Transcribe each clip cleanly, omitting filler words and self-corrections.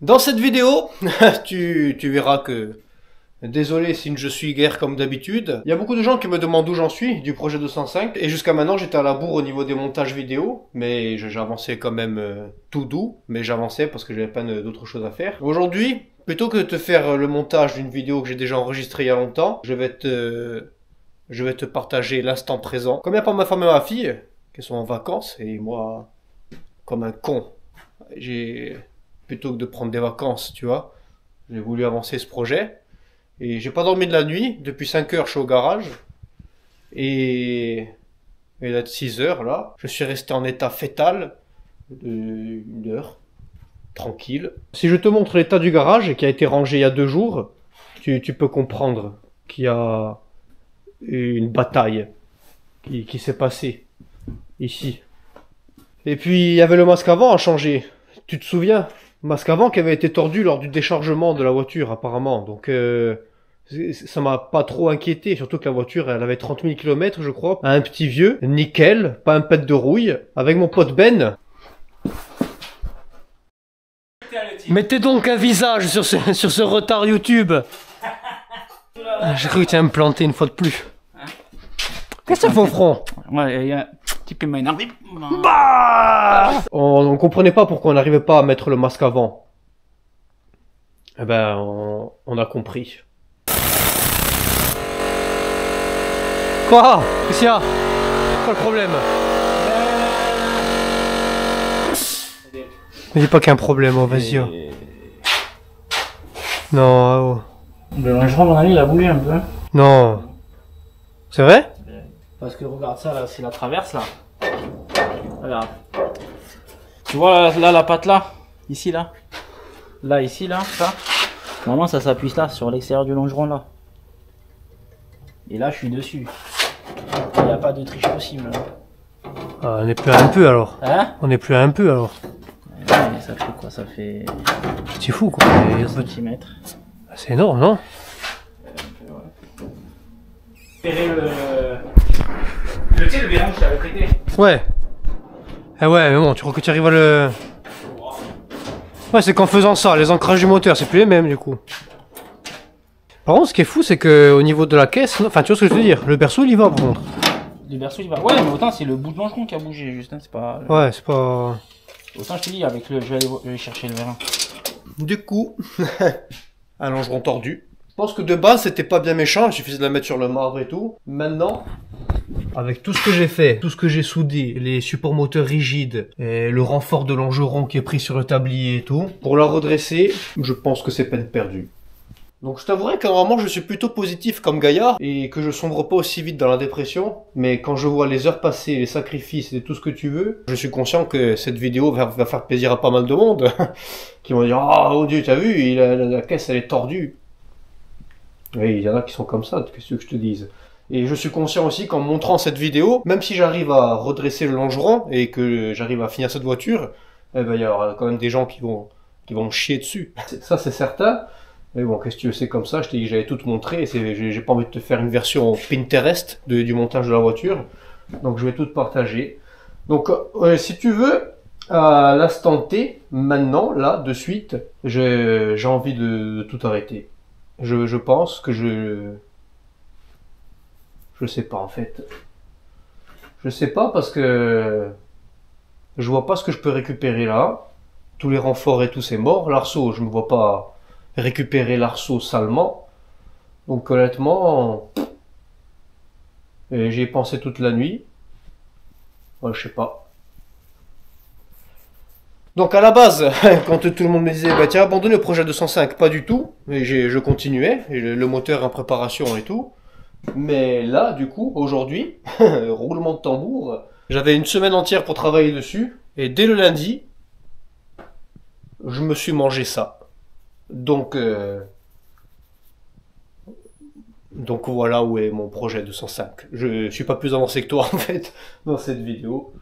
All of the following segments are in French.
Dans cette vidéo, tu verras que... Désolé si je suis guère comme d'habitude. Il y a beaucoup de gens qui me demandent où j'en suis du projet 205. Et jusqu'à maintenant, j'étais à la bourre au niveau des montages vidéo. Mais j'avançais quand même tout doux. Mais j'avançais parce que j'avais pas d'autre chose à faire. Aujourd'hui, plutôt que de te faire le montage d'une vidéo que j'ai déjà enregistrée il y a longtemps, je vais te partager l'instant présent. Comme il n'y a pas ma femme et ma fille, qui sont en vacances, et moi, comme un con, plutôt que de prendre des vacances, tu vois, j'ai voulu avancer ce projet. Et j'ai pas dormi de la nuit, depuis 5 heures je suis au garage. Et il est 6 heures là. Je suis resté en état fœtal de 1 heure, tranquille. Si je te montre l'état du garage qui a été rangé il y a 2 jours, tu peux comprendre qu'il y a une bataille qui s'est passée ici. Et puis il y avait le masque avant à changer, tu te souviens? Masque avant qui avait été tordu lors du déchargement de la voiture apparemment, donc ça m'a pas trop inquiété, surtout que la voiture elle avait 30 000 km je crois, un petit vieux, nickel, pas un pet de rouille, avec mon pote Ben. Mettez donc un visage sur ce retard YouTube. J'ai cru que tu allais me planter une fois de plus. Qu'est-ce que ça fait au front? Ouais, il y a un petit peu énervé. Bah on comprenait pas pourquoi on n'arrivait pas à mettre le masque avant. Eh ben, on a compris. Quoi? Qu'est-ce qu'il y a? Quoi le problème? Mais dis pas qu'il y a un problème, oh, vas-y. Oh. Non, oh. Le lingeron, mon ami, il a bougé un peu. Non. C'est vrai? Parce que regarde ça, là, c'est la traverse, là. Regarde. Tu vois, là, la patte, là? Ici, là. Là, ici, là, ça. Normalement, ça s'appuie là, sur l'extérieur du longeron, là. Et là, je suis dessus. Il n'y a pas de triche possible. Ah, on est plus à un peu, alors. Hein? On est plus à un peu, alors. Ouais, ça fait quoi? Ça fait... C'est fou, quoi. 1 cm. C'est énorme, non? Ferrer le verron que je t'avais prêté. Ouais. Eh ouais, mais bon, tu crois que tu arrives à le... Ouais, c'est qu'en faisant ça, les ancrages du moteur, c'est plus les mêmes, du coup. Par contre, ce qui est fou, c'est que au niveau de la caisse... Enfin, tu vois ce que je veux dire? Le berceau, il y va, par contre. Le berceau, il va... Ouais, mais autant, c'est le bout de longeron qui a bougé, juste, hein, c'est pas... Ouais, c'est pas... Autant, je te dis, avec le... Je vais aller chercher le vérin. Du coup... un longeron tordu. Je pense que de base, c'était pas bien méchant, il suffisait de la mettre sur le marbre et tout. Maintenant... Avec tout ce que j'ai fait, tout ce que j'ai soudé, les supports moteurs rigides, et le renfort de longeron qui est pris sur le tablier et tout, pour la redresser, je pense que c'est peine perdue. Donc je t'avouerai que normalement je suis plutôt positif comme gaillard, et que je sombre pas aussi vite dans la dépression, mais quand je vois les heures passées, les sacrifices et tout ce que tu veux, je suis conscient que cette vidéo va faire plaisir à pas mal de monde, qui vont dire « Ah, oh Dieu, t'as vu, la caisse elle est tordue ». Oui, il y en a qui sont comme ça, qu'est-ce que je te dise. Et je suis conscient aussi qu'en montrant cette vidéo, même si j'arrive à redresser le longeron et que j'arrive à finir cette voiture, eh ben, il y aura quand même des gens qui vont me chier dessus. Ça, c'est certain. Mais bon, qu'est-ce que tu veux, c'est comme ça. Je t'ai dit que j'allais tout te montrer. J'ai pas envie de te faire une version Pinterest du montage de la voiture. Donc, je vais tout te partager. Donc, si tu veux, à l'instant T, maintenant, là, de suite, j'ai envie de tout arrêter. Je pense que je sais pas en fait. Je sais pas parce que je vois pas ce que je peux récupérer là. Tous les renforts et tout c'est mort. L'arceau, je me vois pas récupérer l'arceau salement. Donc honnêtement, j'y ai pensé toute la nuit. Ouais, je sais pas. Donc à la base, quand tout le monde me disait bah tiens abandonne le projet 205, pas du tout. Et je continuais, et le moteur en préparation et tout. Mais là, du coup, aujourd'hui, roulement de tambour, j'avais une semaine entière pour travailler dessus, et dès le lundi, je me suis mangé ça. Donc voilà où est mon projet 205. Je suis pas plus avancé que toi, en fait, dans cette vidéo.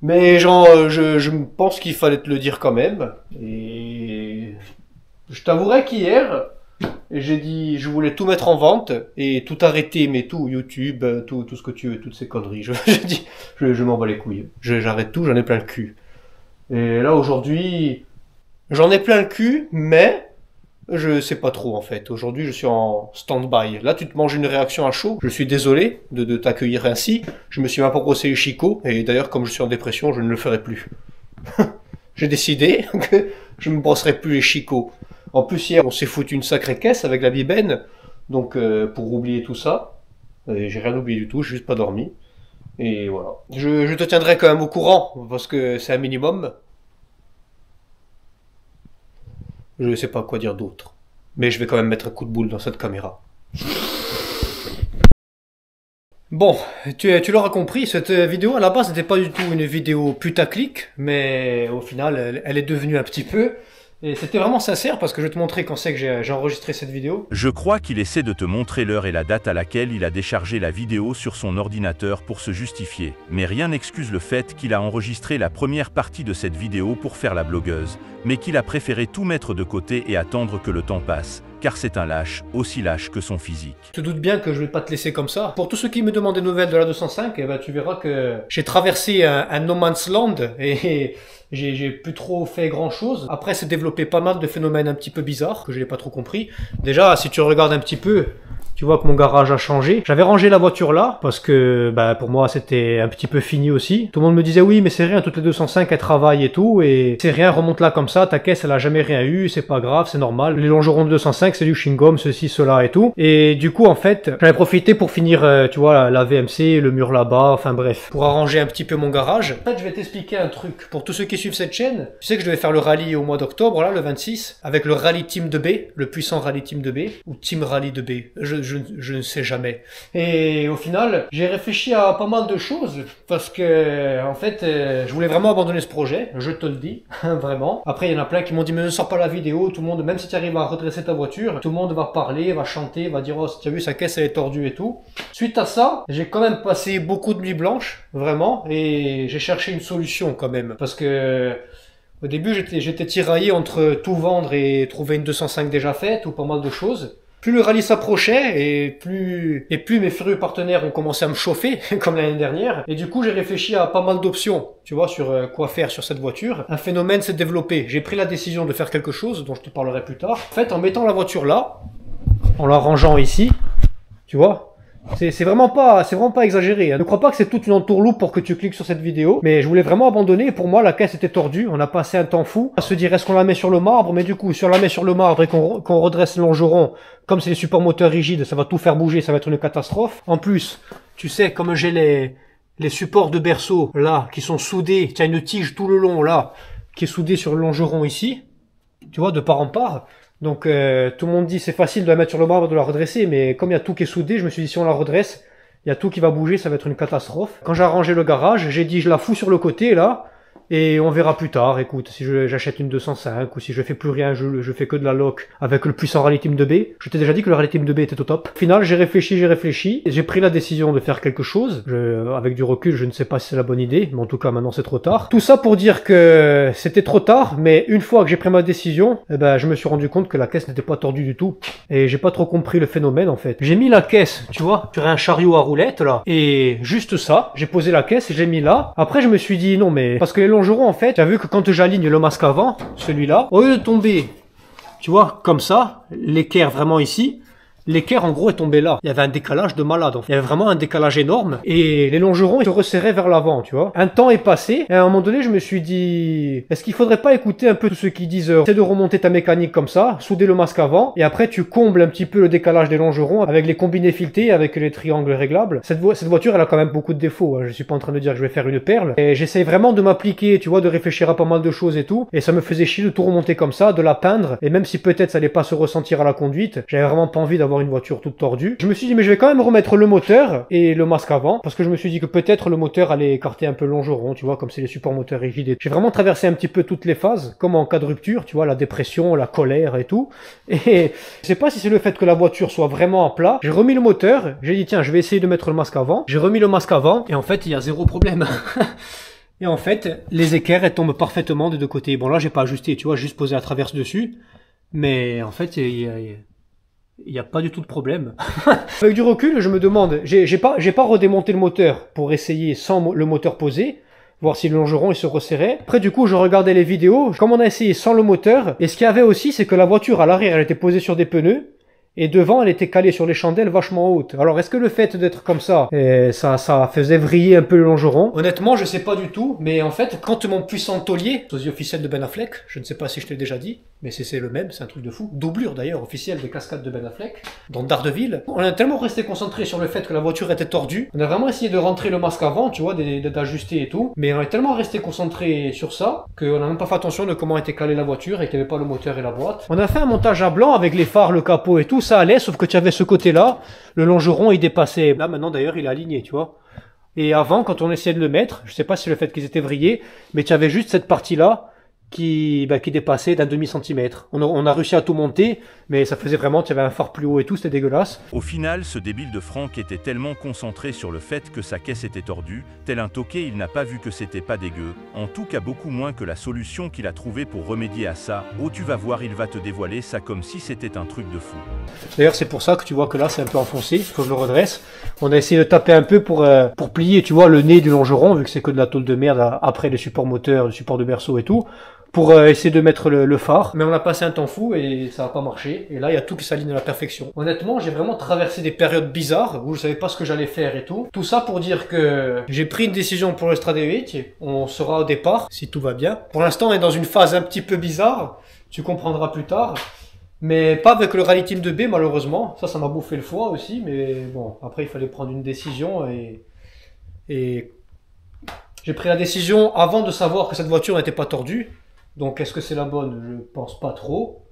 Mais genre, je pense qu'il fallait te le dire quand même, et je t'avouerai qu'hier... J'ai dit, je voulais tout mettre en vente et tout arrêter, mais tout, YouTube, tout ce que tu veux, toutes ces conneries. J'ai dit, je m'en bats les couilles. J'arrête tout, j'en ai plein le cul. Et là, aujourd'hui, J'en ai plein le cul, mais je sais pas trop en fait. Aujourd'hui, je suis en stand-by. Là, tu te manges une réaction à chaud. Je suis désolé de t'accueillir ainsi. Je me suis même pas brossé les chicots. Et d'ailleurs, comme je suis en dépression, je ne le ferai plus. J'ai décidé que je me brosserai plus les chicots. En plus, hier, on s'est foutu une sacrée caisse avec la bibène. Donc, pour oublier tout ça. Et j'ai rien oublié du tout, j'ai juste pas dormi. Et voilà. Je te tiendrai quand même au courant, parce que c'est un minimum. Je sais pas quoi dire d'autre. Mais je vais quand même mettre un coup de boule dans cette caméra. Bon, tu l'auras compris, cette vidéo à la base n'était pas du tout une vidéo putaclic, mais au final elle est devenue un petit peu. Et c'était vraiment sincère parce que je vais te montrer quand c'est que j'ai enregistré cette vidéo. Je crois qu'il essaie de te montrer l'heure et la date à laquelle il a déchargé la vidéo sur son ordinateur pour se justifier. Mais rien n'excuse le fait qu'il a enregistré la première partie de cette vidéo pour faire la blogueuse, mais qu'il a préféré tout mettre de côté et attendre que le temps passe, car c'est un lâche, aussi lâche que son physique. Tu te doutes bien que je vais pas te laisser comme ça. Pour tous ceux qui me demandent des nouvelles de la 205, eh ben, tu verras que j'ai traversé un no man's land et j'ai plus trop fait grand chose. Après, c'est développé pas mal de phénomènes un petit peu bizarres que je n'ai pas trop compris. Déjà, si tu regardes un petit peu, tu vois que mon garage a changé. J'avais rangé la voiture là parce que bah, pour moi c'était un petit peu fini aussi. Tout le monde me disait oui mais c'est rien, toutes les 205 elles travaillent et tout et c'est rien, remonte là comme ça, ta caisse elle a jamais rien eu, c'est pas grave, c'est normal. Les longerons de 205 c'est du chewing-gum, ceci, cela et tout. Et du coup en fait j'avais profité pour finir tu vois la VMC, le mur là-bas, enfin bref, pour arranger un petit peu mon garage. En fait je vais t'expliquer un truc pour tous ceux qui suivent cette chaîne. Tu sais que je devais faire le rallye au mois d'octobre là, le 26, avec le rallye Team 2B, le puissant rallye Team 2B ou Team Rallye 2B. Je ne sais jamais. Et au final, j'ai réfléchi à pas mal de choses parce que, en fait, je voulais vraiment abandonner ce projet. Je te le dis, vraiment. Après, il y en a plein qui m'ont dit, mais ne sors pas la vidéo. Tout le monde, même si tu arrives à redresser ta voiture, tout le monde va parler, va chanter, va dire, oh, tu as vu, sa caisse, elle est tordue et tout. Suite à ça, j'ai quand même passé beaucoup de nuits blanches, vraiment, et j'ai cherché une solution quand même. Parce que, au début, j'étais tiraillé entre tout vendre et trouver une 205 déjà faite ou pas mal de choses. Plus le rallye s'approchait et plus mes furieux partenaires ont commencé à me chauffer, comme l'année dernière. Et du coup, j'ai réfléchi à pas mal d'options, tu vois, sur quoi faire sur cette voiture. Un phénomène s'est développé. J'ai pris la décision de faire quelque chose, dont je te parlerai plus tard. En fait, en mettant la voiture là, en la rangeant ici, tu vois, c'est vraiment pas exagéré. Hein. Ne crois pas que c'est toute une entourloupe pour que tu cliques sur cette vidéo. Mais je voulais vraiment abandonner. Pour moi, la caisse était tordue. On a passé un temps fou à se dire est-ce qu'on la met sur le marbre. Mais du coup, si on la met sur le marbre et qu'on redresse le longeron, comme c'est des supports moteurs rigides, ça va tout faire bouger. Ça va être une catastrophe. En plus, tu sais, comme j'ai les supports de berceau là qui sont soudés. Tiens, une tige tout le long là qui est soudée sur le longeron ici. Tu vois, de part en part. Donc tout le monde dit c'est facile de la mettre sur le marbre, de la redresser, mais comme il y a tout qui est soudé, je me suis dit si on la redresse, il y a tout qui va bouger, ça va être une catastrophe. Quand j'ai arrangé le garage, j'ai dit je la fous sur le côté là, et on verra plus tard. Écoute, si j'achète une 205 ou si je fais plus rien, je fais que de la loc avec le puissant Rallye Team 2B. Je t'ai déjà dit que le Rallye Team 2B était au top. Au final, j'ai réfléchi, et j'ai pris la décision de faire quelque chose. Avec du recul, je ne sais pas si c'est la bonne idée, mais en tout cas maintenant c'est trop tard. Tout ça pour dire que c'était trop tard, mais une fois que j'ai pris ma décision, eh ben, je me suis rendu compte que la caisse n'était pas tordue du tout. Et j'ai pas trop compris le phénomène en fait. J'ai mis la caisse, tu vois, sur un chariot à roulettes là, et juste ça, j'ai posé la caisse et j'ai mis là. Après je me suis dit non mais, parce que les longerons en fait, tu as vu que quand j'aligne le masque avant, celui-là, au lieu de tomber, tu vois, comme ça, l'équerre vraiment ici, l'équerre en gros est tombé là. Il y avait un décalage de malade. Il y avait vraiment un décalage énorme. Et les longerons ils se resserraient vers l'avant, tu vois. Un temps est passé. Et à un moment donné, je me suis dit, est-ce qu'il faudrait pas écouter un peu tous ceux qui disent, essaie de remonter ta mécanique comme ça, souder le masque avant, et après tu combles un petit peu le décalage des longerons avec les combinés filetés, avec les triangles réglables. Cette voiture, elle a quand même beaucoup de défauts. Hein. Je suis pas en train de dire que je vais faire une perle. Et j'essaye vraiment de m'appliquer, tu vois, de réfléchir à pas mal de choses et tout. Et ça me faisait chier de tout remonter comme ça, de la peindre. Et même si peut-être ça allait pas se ressentir à la conduite, j'avais vraiment pas envie d'avoir une voiture toute tordue. Je me suis dit mais je vais quand même remettre le moteur et le masque avant parce que je me suis dit que peut-être le moteur allait écarter un peu le longeron, tu vois, comme c'est les supports moteurs rigides. J'ai vraiment traversé un petit peu toutes les phases, comme en cas de rupture, tu vois, la dépression, la colère et tout. Et je sais pas si c'est le fait que la voiture soit vraiment à plat. J'ai remis le moteur, j'ai dit tiens, je vais essayer de mettre le masque avant. J'ai remis le masque avant et en fait, il y a zéro problème. Et en fait, les équerres, elles tombent parfaitement des deux côtés. Bon là, j'ai pas ajusté, tu vois, j'ai juste posé la traverse dessus. Mais en fait, il y a pas du tout de problème. Avec du recul, je me demande, j'ai pas redémonté le moteur pour essayer sans le moteur posé. voir si le longeron il se resserrait. Après du coup je regardais les vidéos, comme on a essayé sans le moteur, et ce qu'il y avait aussi c'est que la voiture à l'arrière elle était posée sur des pneus, et devant elle était calée sur les chandelles vachement hautes. Alors est-ce que le fait d'être comme ça, ça faisait vriller un peu le longeron? Honnêtement je sais pas du tout, mais en fait quand mon puissant taulier, sosie officiel de Ben Affleck, je ne sais pas si je t'ai déjà dit, mais c'est le même, c'est un truc de fou, doublure d'ailleurs officielle des cascades de Ben Affleck, dans Daredevil, on a tellement resté concentré sur le fait que la voiture était tordue, on a vraiment essayé de rentrer le masque avant, tu vois, d'ajuster et tout, mais on est tellement resté concentré sur ça, qu'on n'a même pas fait attention de comment était calée la voiture et qu'il n'y avait pas le moteur et la boîte. On a fait un montage à blanc avec les phares, le capot et tout, ça allait, sauf que tu avais ce côté-là, le longeron il dépassait, là maintenant d'ailleurs il est aligné, tu vois. Et avant, quand on essayait de le mettre, je sais pas si c'est le fait qu'ils étaient vrillés, mais tu avais juste cette partie-là qui dépassait d'un demi-centimètre. On a réussi à tout monter, mais ça faisait vraiment, tu avais un phare plus haut et tout, c'était dégueulasse. Au final, ce débile de Franck était tellement concentré sur le fait que sa caisse était tordue, tel un toqué, il n'a pas vu que c'était pas dégueu, en tout cas beaucoup moins que la solution qu'il a trouvée pour remédier à ça. Oh tu vas voir, il va te dévoiler ça comme si c'était un truc de fou. D'ailleurs c'est pour ça que tu vois que là c'est un peu enfoncé, il faut que je le redresse. On a essayé de taper un peu pour plier, tu vois, le nez du longeron, vu que c'est que de la tôle de merde après les supports moteurs, le support de berceau et tout, pour essayer de mettre le phare. Mais on a passé un temps fou et ça n'a pas marché. Et là, il y a tout qui s'aligne à la perfection. Honnêtement, j'ai vraiment traversé des périodes bizarres où je savais pas ce que j'allais faire et tout. Tout ça pour dire que j'ai pris une décision pour le Strade 8. On sera au départ, si tout va bien. Pour l'instant, on est dans une phase un petit peu bizarre. Tu comprendras plus tard. Mais pas avec le Rally Team 2B, malheureusement. Ça m'a bouffé le foie aussi. Mais bon, après, il fallait prendre une décision et j'ai pris la décision avant de savoir que cette voiture n'était pas tordue. Donc est-ce que c'est la bonne? Je pense pas trop.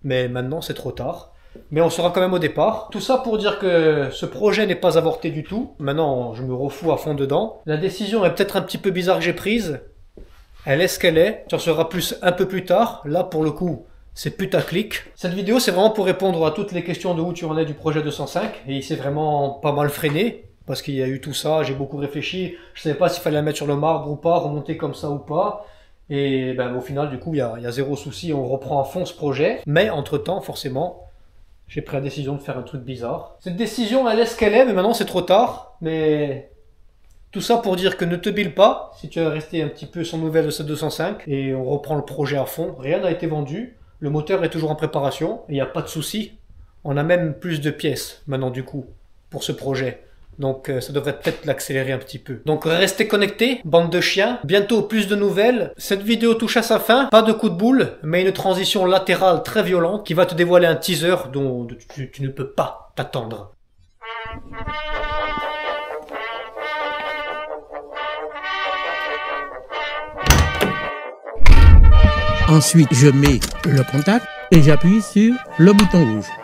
Mais maintenant c'est trop tard. Mais on sera quand même au départ. Tout ça pour dire que ce projet n'est pas avorté du tout. Maintenant je me refous à fond dedans. La décision est peut-être un petit peu bizarre que j'ai prise. Elle est ce qu'elle est. Tu en sauras plus un peu plus tard. Là pour le coup c'est putaclic. Cette vidéo c'est vraiment pour répondre à toutes les questions de où tu en es du projet 205. Et il s'est vraiment pas mal freiné. Parce qu'il y a eu tout ça, j'ai beaucoup réfléchi. Je savais pas s'il fallait la mettre sur le marbre ou pas, remonter comme ça ou pas. Et ben, au final, du coup, il y a zéro souci, on reprend à fond ce projet. Mais entre-temps, forcément, j'ai pris la décision de faire un truc bizarre. Cette décision, elle est ce qu'elle est, mais maintenant c'est trop tard. Mais tout ça pour dire que ne te bile pas, si tu es resté un petit peu sans nouvelles de cette 205. Et on reprend le projet à fond. Rien n'a été vendu. Le moteur est toujours en préparation. Et il n'y a pas de souci. On a même plus de pièces maintenant, du coup, pour ce projet. Donc ça devrait peut-être l'accélérer un petit peu. Donc restez connectés, bande de chiens. Bientôt plus de nouvelles. Cette vidéo touche à sa fin. Pas de coup de boule, mais une transition latérale très violente qui va te dévoiler un teaser dont tu ne peux pas t'attendre. Ensuite, je mets le contact et j'appuie sur le bouton rouge.